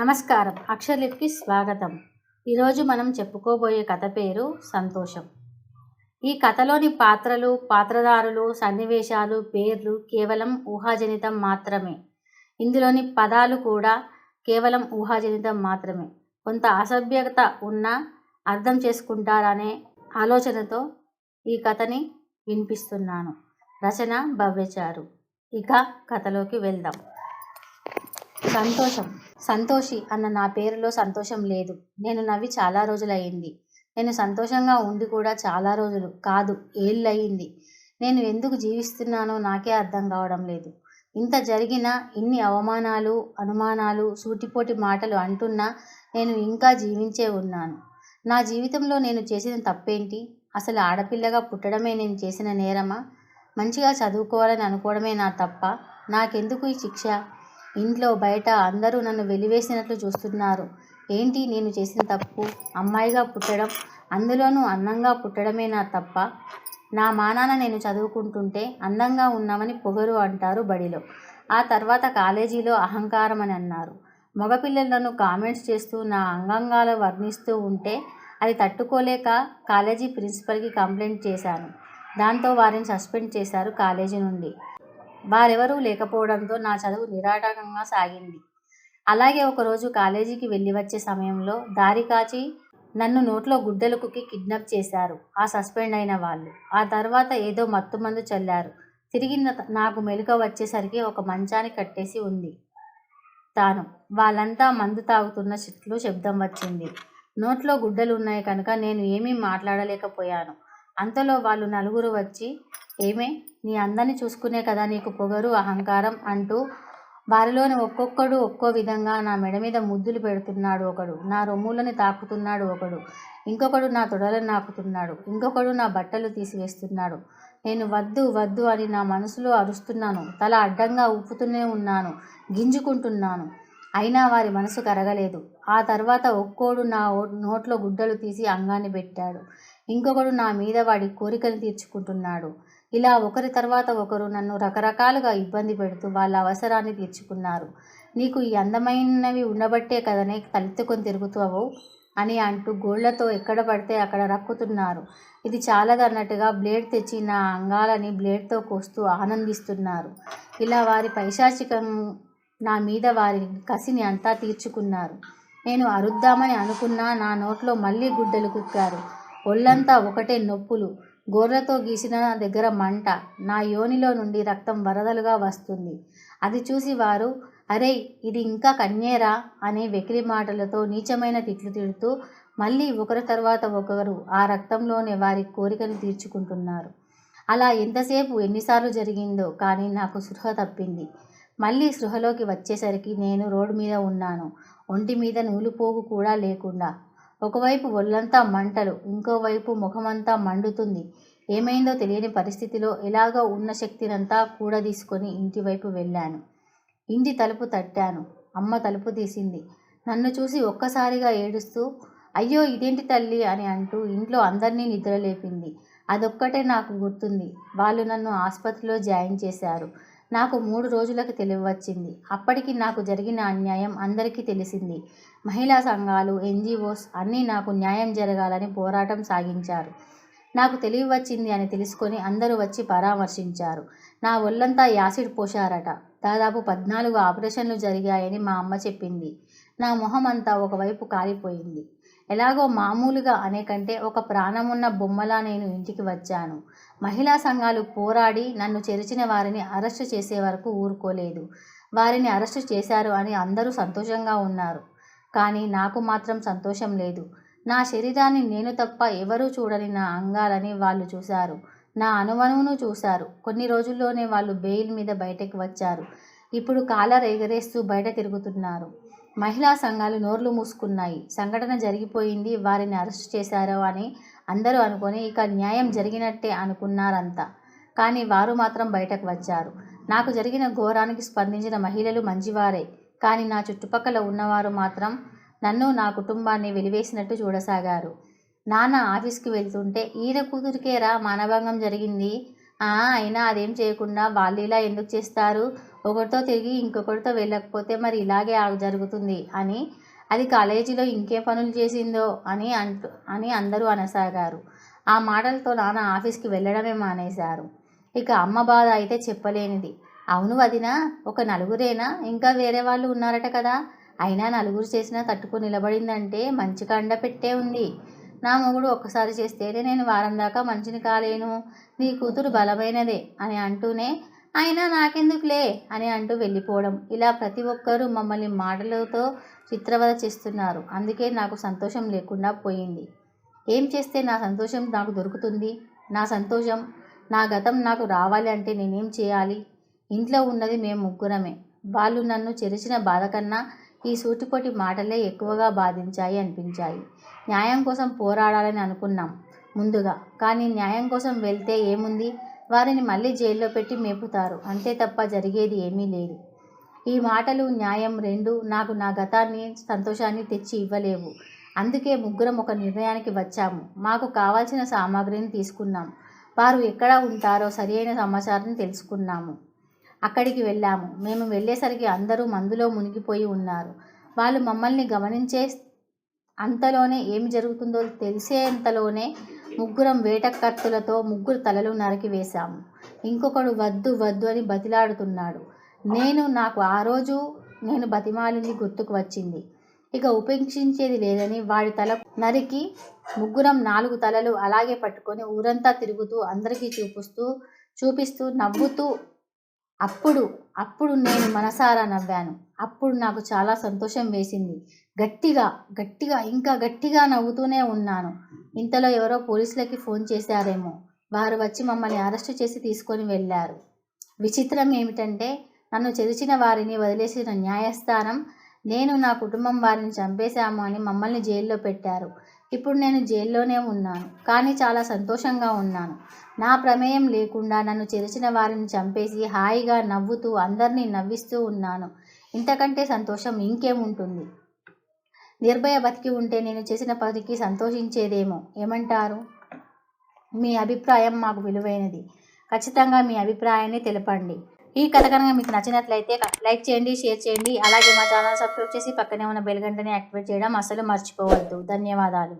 నమస్కారం. అక్షరలిపికి స్వాగతం. ఈరోజు మనం చెప్పుకోబోయే కథ పేరు సంతోషం. ఈ కథలోని పాత్రలు, పాత్రధారులు, సన్నివేశాలు, పేర్లు కేవలం ఊహాజనితం మాత్రమే. ఇందులోని పదాలు కూడా కేవలం ఊహాజనితం మాత్రమే. కొంత అసభ్యత ఉన్నా అర్థం చేసుకుంటారనే ఆలోచనతో ఈ కథని వినిపిస్తున్నాను. రచన భవ్యచారు. ఇక కథలోకి వెళ్దాం. సంతోషి అన్న నా పేరులో సంతోషం లేదు. నేను నవ్వి చాలా రోజులయ్యింది. నేను సంతోషంగా ఉండి కూడా చాలా రోజులు కాదు, ఏళ్ళయింది. నేను ఎందుకు జీవిస్తున్నానో నాకే అర్థం కావడం లేదు. ఇంత జరిగినా, ఇన్ని అవమానాలు, అనుమానాలు, సూటిపోటి మాటలు అంటున్నా నేను ఇంకా జీవించే ఉన్నాను. నా జీవితంలో నేను చేసిన తప్పేంటి? అసలు ఆడపిల్లగా పుట్టడమే నేను చేసిన నేరమా? మంచిగా చదువుకోవాలని అనుకోవడమే నా తప్ప? నాకెందుకు ఈ శిక్ష? ఇంట్లో బయట అందరూ నన్ను వెలివేసినట్లు చూస్తున్నారు. ఏంటి నేను చేసిన తప్పు? అమ్మాయిగా పుట్టడం, అందులోనూ అందంగా పుట్టడమే నా తప్ప? నా మానాన నేను చదువుకుంటుంటే అందంగా ఉన్నామని పొగరు అంటారు బడిలో. ఆ తర్వాత కాలేజీలో అహంకారం అని అన్నారు. మగపిల్లలు నన్ను కామెంట్స్ చేస్తూ నా అంగాంగాలు వర్ణిస్తూ ఉంటే అది తట్టుకోలేక కాలేజీ ప్రిన్సిపల్కి కంప్లైంట్ చేశాను. దాంతో వారిని సస్పెండ్ చేశారు కాలేజీ నుండి. వారెవరూ లేకపోవడంతో నా చదువు నిరాటకంగా సాగింది. అలాగే ఒకరోజు కాలేజీకి వెళ్ళి వచ్చే సమయంలో దారి కాచి నన్ను నోట్లో గుడ్డలు కుక్కి కిడ్నాప్ చేశారు ఆ సస్పెండ్ అయిన వాళ్ళు. ఆ తర్వాత ఏదో మత్తుమందు చల్లారు. తిరిగి నాకు మెలకువ వచ్చేసరికి ఒక మంచానికి కట్టేసి ఉంది తాను. వాళ్ళంతా మందు తాగుతున్న చెట్లు శబ్దం వచ్చింది. నోట్లో గుడ్డలు ఉన్నాయి కనుక నేను ఏమీ మాట్లాడలేకపోయాను. అంతలో వాళ్ళు నలుగురు వచ్చి, ఏమే, నీ అందాన్ని చూసుకునే కదా నీకు పొగరు, అహంకారం అంటూ వారిలోని ఒక్కొక్కడు ఒక్కో విధంగా నా మెడ మీద ముద్దులు పెడుతున్నాడు. ఒకడు నా రొమ్ములని తాకుతున్నాడు, ఒకడు ఇంకొకడు నా తొడలను నాకుతున్నాడు, ఇంకొకడు నా బట్టలు తీసివేస్తున్నాడు. నేను వద్దు వద్దు అని నా మనసులో అరుస్తున్నాను. తల అడ్డంగా ఊపుతూనే ఉన్నాను, గింజుకుంటున్నాను. అయినా వారి మనసు కరగలేదు. ఆ తర్వాత ఒక్కోడు నా నోట్లో గుడ్డలు తీసి అంగాన్ని పెట్టాడు. ఇంకొకడు నా మీద వాడి కోరికను తీర్చుకుంటున్నాడు. ఇలా ఒకరి తర్వాత ఒకరు నన్ను రకరకాలుగా ఇబ్బంది పెడుతూ వాళ్ళ అవసరాన్ని తీర్చుకున్నారు. నీకు ఈ అందమైనవి ఉండబట్టే కదనే తలెత్తుకొని తిరుగుతావు అని అంటూ గోళ్లతో ఎక్కడ పడితే అక్కడ రక్కుతున్నారు. ఇది చాలదన్నట్టుగా బ్లేడ్ తెచ్చి నా అంగాలని బ్లేడ్తో కోస్తూ ఆనందిస్తున్నారు. ఇలా వారి పైశాచికం నా మీద వారి కసిని అంతా తీర్చుకున్నారు. నేను అరుద్దామని అనుకున్నా నా నోట్లో మళ్ళీ గుడ్డలు కుక్కారు. ఒళ్ళంతా ఒకటే నొప్పులు, గోర్లతో గీసిన దగ్గర మంట, నా యోనిలో నుండి రక్తం వరదలుగా వస్తుంది. అది చూసి వారు, అరే ఇది ఇంకా కన్యేరా అనే వెకిలి మాటలతో నీచమైన తిట్లు తిడుతూ మళ్ళీ ఒకరి తర్వాత ఒకరు ఆ రక్తంలోనే వారి కోరికను తీర్చుకుంటున్నారు. అలా ఎంతసేపు ఎన్నిసార్లు జరిగిందో కానీ నాకు స్పృహ తప్పింది. మళ్ళీ స్పృహలోకి వచ్చేసరికి నేను రోడ్డు మీద ఉన్నాను. ఒంటి మీద నూలుపోగు కూడా లేకుండా. ఒకవైపు ఒళ్ళంతా మంటలు, ఇంకోవైపు ముఖమంతా మండుతుంది. ఏమైందో తెలియని పరిస్థితిలో ఎలాగో ఉన్న శక్తినంతా కూడదీసుకొని ఇంటివైపు వెళ్ళాను. ఇంటి తలుపు తట్టాను. అమ్మ తలుపు తీసింది. నన్ను చూసి ఒక్కసారిగా ఏడుస్తూ, అయ్యో ఇదేంటి తల్లి అని అంటూ ఇంట్లో అందరినీ నిద్రలేపింది. అదొక్కటే నాకు గుర్తుంది. వాళ్ళు నన్ను ఆసుపత్రిలో జాయిన్ చేశారు. నాకు 3 రోజులకు తెలివి వచ్చింది. అప్పటికి నాకు జరిగిన అన్యాయం అందరికీ తెలిసింది. మహిళా సంఘాలు, ఎన్జిఓస్ అన్నీ నాకు న్యాయం జరగాలని పోరాటం సాగించారు. నాకు తెలివి వచ్చింది అని తెలుసుకొని అందరూ వచ్చి పరామర్శించారు. నా ఒళ్ళంతా యాసిడ్ పోశారట. దాదాపు 14 ఆపరేషన్లు జరిగాయని మా అమ్మ చెప్పింది. నా మొహం అంతా ఒకవైపు కాలిపోయింది. ఎలాగో మామూలుగా అనేకంటే ఒక ప్రాణమున్న బొమ్మలా నేను ఇంటికి వచ్చాను. మహిళా సంఘాలు పోరాడి నన్ను చెరిచిన వారిని అరెస్టు చేసే వరకు ఊరుకోలేదు. వారిని అరెస్టు చేశారు అని అందరూ సంతోషంగా ఉన్నారు. కానీ నాకు మాత్రం సంతోషం లేదు. నా శరీరాన్ని నేను తప్ప ఎవరూ చూడని నా అంగాలని వాళ్ళు చూశారు. నా అణువణువును చూశారు. కొన్ని రోజుల్లోనే వాళ్ళు బెయిల్ మీద బయటకు వచ్చారు. ఇప్పుడు కాలర్ ఎగరేస్తూ బయట తిరుగుతున్నారు. మహిళా సంఘాలు నోర్లు మూసుకున్నాయి. సంఘటన జరిగిపోయింది, వారిని అరెస్ట్ చేశారు అని అందరూ అనుకొని ఇక న్యాయం జరిగినట్టే అనుకున్నారంతా. కానీ వారు మాత్రం బయటకు వచ్చారు. నాకు జరిగిన ఘోరానికి స్పందించిన మహిళలు మంచివారే. కానీ నా చుట్టుపక్కల ఉన్నవారు మాత్రం నన్ను, నా కుటుంబాన్ని వెలివేసినట్టు చూడసాగారు. నాన్న ఆఫీస్కి వెళ్తుంటే, ఈయన కూతురికేరా మానభంగం జరిగింది, అయినా అదేం చేయకుండా వాళ్ళు ఇలా ఎందుకు చేస్తారు? ఒకరితో తిరిగి ఇంకొకరితో వెళ్ళకపోతే మరి ఇలాగే జరుగుతుంది అని, అది కాలేజీలో ఇంకే పనులు చేసిందో అని అందరూ అనసాగారు. ఆ మాటలతో నాన్న ఆఫీస్కి వెళ్ళడమే మానేశారు. ఇక అమ్మ బాధ అయితే చెప్పలేనిది. అవును వదినా, ఒక నలుగురేనా? ఇంకా వేరే వాళ్ళు ఉన్నారట కదా? అయినా నలుగురు చేసినా తట్టుకొని నిలబడిందంటే మంచి కండ పెట్టే ఉంది. నా మొగుడు ఒక్కసారి చేస్తేనే నేను వారం దాకా మనిషిని కాలేను. నీ కూతురు బలమైనదే అని అంటూనే, అయినా నాకెందుకులే అని అంటూ వెళ్ళిపోవడం. ఇలా ప్రతి ఒక్కరూ మమ్మల్ని మాటలతో చిత్రవద చేస్తున్నారు. అందుకే నాకు సంతోషం లేకుండా పోయింది. ఏం చేస్తే నా సంతోషం నాకు దొరుకుతుంది? నా సంతోషం, నా గతం నాకు రావాలి అంటే నేనేం చేయాలి? ఇంట్లో ఉన్నది మేము ముగ్గురమే. వాళ్ళు నన్ను చెరిచిన బాధ కన్నా ఈ సూటిపోటి మాటలే ఎక్కువగా బాధించాయి అనిపించాయి. న్యాయం కోసం పోరాడాలని అనుకున్నాం ముందుగా. కానీ న్యాయం కోసం వెళ్తే ఏముంది? వారిని మళ్ళీ జైల్లో పెట్టి మేపుతారు. అంతే తప్ప జరిగేది ఏమీ లేదు. ఈ మాటలు, న్యాయం రెండూ నాకు నా గతాన్ని, సంతోషాన్ని తెచ్చి ఇవ్వలేవు. అందుకే ముగ్గురం ఒక నిర్ణయానికి వచ్చాము. మాకు కావాల్సిన సామాగ్రిని తీసుకున్నాం. వారు ఎక్కడ ఉంటారో సరియైన సమాచారం తెలుసుకున్నాము. అక్కడికి వెళ్ళాము. మేము వెళ్ళేసరికి అందరూ మందులో మునిగిపోయి ఉన్నారు. వాళ్ళు మమ్మల్ని గమనించే అంతలోనే ఏమి జరుగుతుందో తెలిసేంతలోనే ముగ్గురం వేట కత్తులతో ముగ్గురు తలలు నరికి వేశాము. ఇంకొకడు వద్దు వద్దు అని బతిలాడుతున్నాడు. నాకు ఆ రోజు నేను బతిమాలింది గుర్తుకు వచ్చింది. ఇక ఉపేక్షించేది లేదని వాడి తల నరికి ముగ్గురం 4 తలలు అలాగే పట్టుకొని ఊరంతా తిరుగుతూ అందరికీ చూపిస్తూ నవ్వుతూ అప్పుడు నేను మనసారా నవ్వాను. అప్పుడు నాకు చాలా సంతోషం వేసింది. గట్టిగా ఇంకా గట్టిగా నవ్వుతూనే ఉన్నాను. ఇంతలో ఎవరో పోలీసులకి ఫోన్ చేశారేమో. వారు వచ్చి మమ్మల్ని అరెస్టు చేసి తీసుకొని వెళ్ళారు. విచిత్రం ఏమిటంటే, నన్ను చెరిచిన వారిని వదిలేసిన న్యాయస్థానం నేను నా కుటుంబం వారిని చంపేశాము అని మమ్మల్ని జైల్లో పెట్టారు. ఇప్పుడు నేను జైల్లోనే ఉన్నాను. కానీ చాలా సంతోషంగా ఉన్నాను. నా ప్రమేయం లేకుండా నన్ను చెరిచిన వారిని చంపేసి హాయిగా నవ్వుతూ అందరినీ నవ్విస్తూ ఉన్నాను. ఇంతకంటే సంతోషం ఇంకేముంటుంది? నిర్భయ బతికి ఉంటే నేను చేసిన పనికి సంతోషించేదేమో. ఏమంటారు? మీ అభిప్రాయం మాకు విలువైనది. ఖచ్చితంగా మీ అభిప్రాయాన్ని తెలపండి. ఈ కథ కనుక మీకు నచ్చినట్లయితే లైక్ చేయండి, షేర్ చేయండి. అలాగే మా ఛానల్ సబ్స్క్రైబ్ చేసి పక్కనే ఉన్న బెల్ గంటని యాక్టివేట్ చేయడం అస్సలు మర్చిపోవద్దు. ధన్యవాదాలు.